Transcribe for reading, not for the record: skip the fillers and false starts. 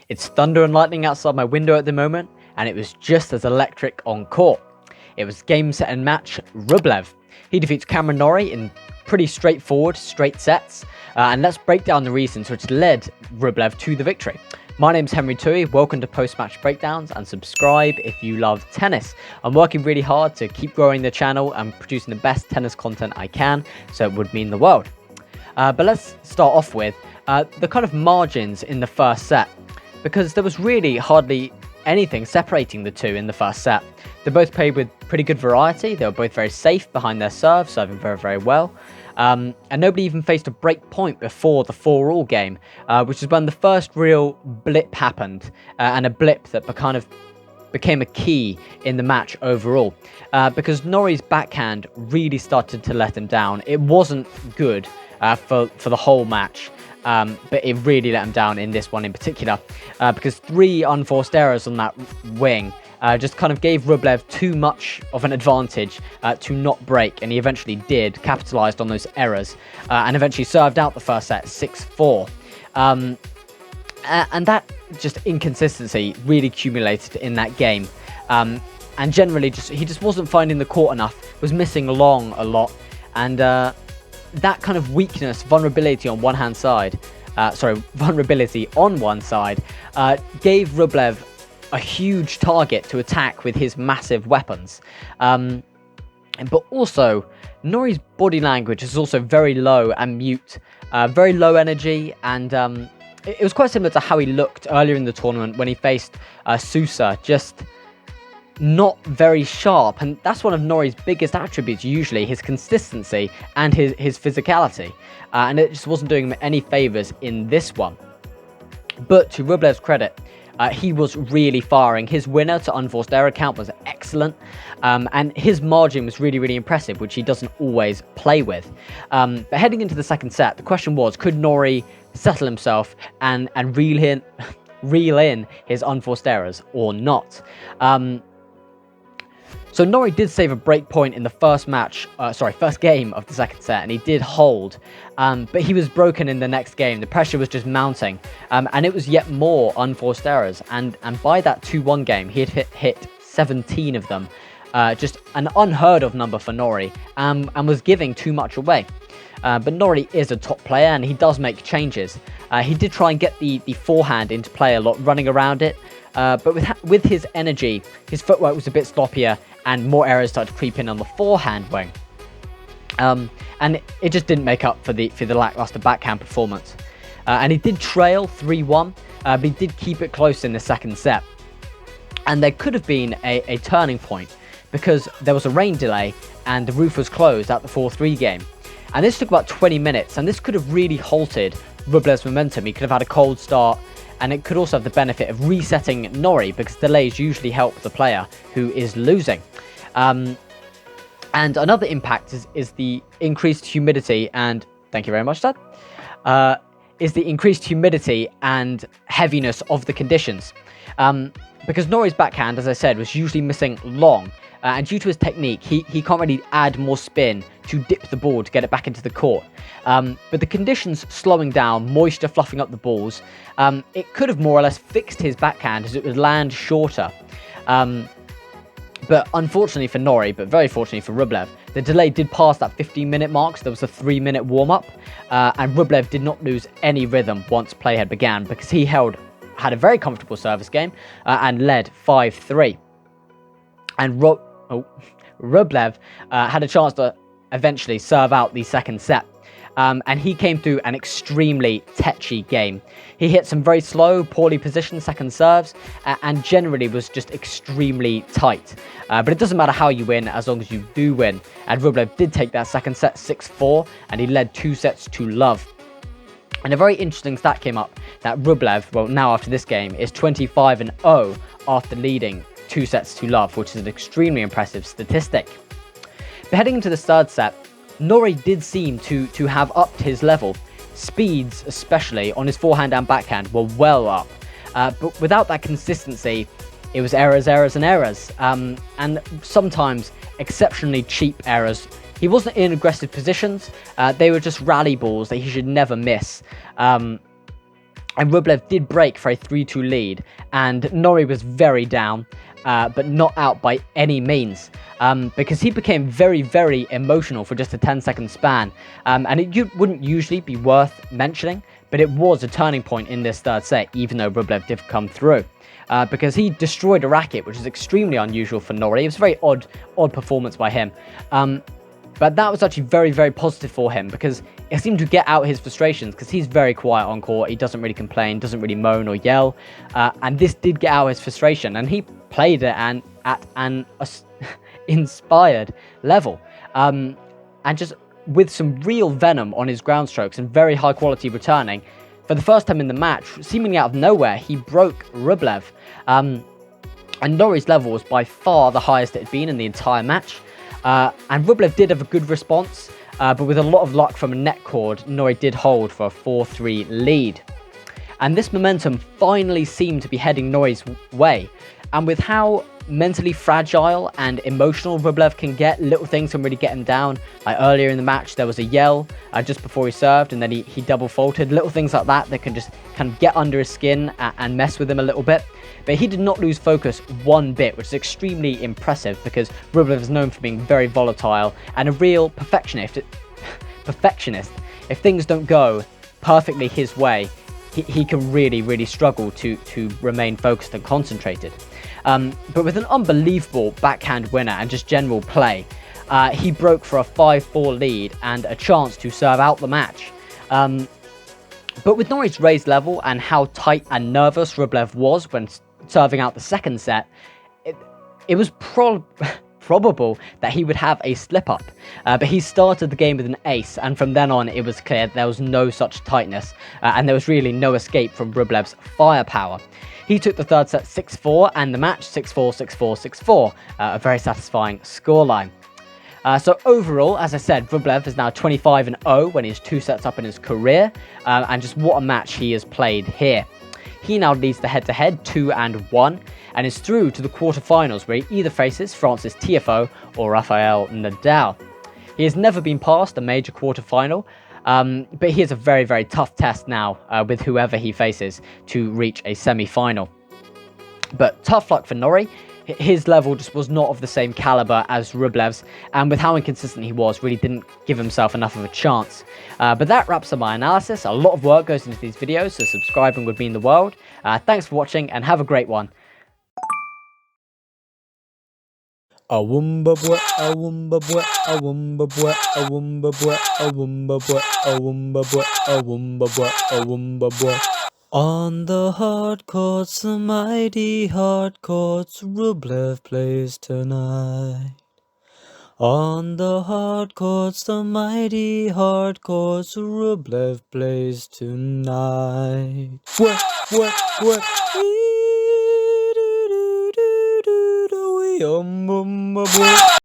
It's thunder and lightning outside my window at the moment, and it was just as electric on court. It was game, set and match RUBLEV. He defeats Cameron Norrie in pretty straightforward, straight sets, and let's break down the reasons which led RUBLEV to the victory. My name's Henry Tui, welcome to Post-Match Breakdowns, and subscribe if you love tennis. I'm working really hard to keep growing the channel and producing the best tennis content I can, so it would mean the world. But let's start off with the kind of margins in the first set, because there was really hardly anything separating the two in the first set. They both played with pretty good variety. They were both very safe behind their serve, serving very, very well. And nobody even faced a break point before the 4-all game, which is when the first real blip happened, and a blip that kind of became a key in the match overall, because Norrie's backhand really started to let him down. It wasn't good for the whole match, but it really let him down in this one in particular, because 3 unforced errors on that wing just kind of gave RUBLEV too much of an advantage to not break, and he eventually did, capitalized on those errors, and eventually served out the first set 6-4. And that just inconsistency really accumulated in that game, and generally he just wasn't finding the court enough, was missing long a lot, and that kind of weakness, vulnerability on one side, gave RUBLEV a huge target to attack with his massive weapons. But also, Norrie's body language is also very low and mute, very low energy, and it was quite similar to how he looked earlier in the tournament when he faced Sousa, just not very sharp. And that's one of Norrie's biggest attributes, usually, his consistency and his physicality, and it just wasn't doing him any favors in this one. But to RUBLEV's credit, he was really firing. His winner to unforced error count was excellent, and his margin was really, really impressive, which he doesn't always play with. But heading into the second set, the question was, could Norrie settle himself and reel in his unforced errors or not? So Norrie did save a break point in the first game of the second set, and he did hold, but he was broken in the next game. The pressure was just mounting, and it was yet more unforced errors, and by that 2-1 game, he had hit 17 of them, just an unheard of number for Norrie, and was giving too much away. But Norrie is a top player, and he does make changes. He did try and get the forehand into play a lot, running around it, but with his energy, his footwork was a bit sloppier, and more errors started to creep in on the forehand wing. And it just didn't make up for the lackluster backhand performance. And he did trail 3-1, but he did keep it close in the second set. And there could have been a turning point, because there was a rain delay and the roof was closed at the 4-3 game. And this took about 20 minutes, and this could have really halted RUBLEV's momentum. He could have had a cold start, and it could also have the benefit of resetting Norrie, because delays usually help the player who is losing. And another impact is the increased humidity, and thank you very much, Dad, is the increased humidity and heaviness of the conditions. Because Norrie's backhand, as I said, was usually missing long, and due to his technique, he can't really add more spin to dip the ball to get it back into the court. But the conditions slowing down, moisture fluffing up the balls, it could have more or less fixed his backhand as it would land shorter. But unfortunately for Norrie, but very fortunately for RUBLEV, the delay did pass that 15-minute mark, so there was a 3-minute warm-up, and RUBLEV did not lose any rhythm once play had began, because he had a very comfortable service game and led 5-3. And RUBLEV had a chance to eventually serve out the second set, and he came through an extremely tetchy game. He hit some very slow, poorly positioned second serves, and generally was just extremely tight. But it doesn't matter how you win, as long as you do win. And RUBLEV did take that second set 6-4, and he led 2-0. And a very interesting stat came up, that RUBLEV, well, now after this game, is 25-0 after leading 2-0, which is an extremely impressive statistic. But heading into the third set, Norrie did seem to have upped his level. Speeds, especially on his forehand and backhand, were well up. But without that consistency, it was errors, and errors. And sometimes exceptionally cheap errors. He wasn't in aggressive positions. They were just rally balls that he should never miss. And Rublev did break for a 3-2 lead, and Norrie was very down, but not out by any means, because he became very, very emotional for just a 10-second span, and it wouldn't usually be worth mentioning, but it was a turning point in this third set, even though Rublev did come through. Because he destroyed a racket, which is extremely unusual for Norrie. It was a very odd performance by him. But that was actually very, very positive for him, because it seemed to get out his frustrations, because he's very quiet on court. He doesn't really complain, doesn't really moan or yell. And this did get out his frustration, and he played it at an inspired level. And just with some real venom on his ground strokes and very high quality returning. For the first time in the match, seemingly out of nowhere, he broke Rublev. And Norrie's level was by far the highest it had been in the entire match. And Rublev did have a good response, but with a lot of luck from a net cord, Norrie did hold for a 4-3 lead. And this momentum finally seemed to be heading Norrie's way. And with how mentally fragile and emotional Rublev can get, little things can really get him down. Like earlier in the match, there was a yell just before he served, and then he double faulted. Little things like that can just kind of get under his skin and mess with him a little bit. But he did not lose focus one bit, which is extremely impressive, because Rublev is known for being very volatile and a real perfectionist. If things don't go perfectly his way, he can really, really struggle to remain focused and concentrated. But with an unbelievable backhand winner and just general play, he broke for a 5-4 lead and a chance to serve out the match. But with Norrie's raised level and how tight and nervous Rublev was when serving out the second set, it was probable that he would have a slip-up. But he started the game with an ace, and from then on it was clear there was no such tightness, and there was really no escape from Rublev's firepower. He took the third set 6-4 and the match 6-4, 6-4, 6-4, a very satisfying scoreline. So overall, as I said, Rublev is now 25-0 when he's 2 sets up in his career, and just what a match he has played here. He now leads the head-to-head 2-1 and is through to the quarterfinals, where he either faces Francis Tiafoe or Rafael Nadal. He has never been past a major quarterfinal, but he has a very, very tough test now with whoever he faces to reach a semi-final. But tough luck for Norrie. His level just was not of the same caliber as Rublev's, and with how inconsistent he was, really didn't give himself enough of a chance. But that wraps up my analysis. A lot of work goes into these videos, so subscribing would mean the world. Thanks for watching, and have a great one. A woomba boy, a woomba boy, a woomba boy, a woomba boy, a woomba boy, a woomba boy, a woomba boy, a woomba boy. On the hard courts, the mighty hard courts, Rublev plays tonight. On the hard courts, the mighty hard courts, Rublev plays tonight. What, what?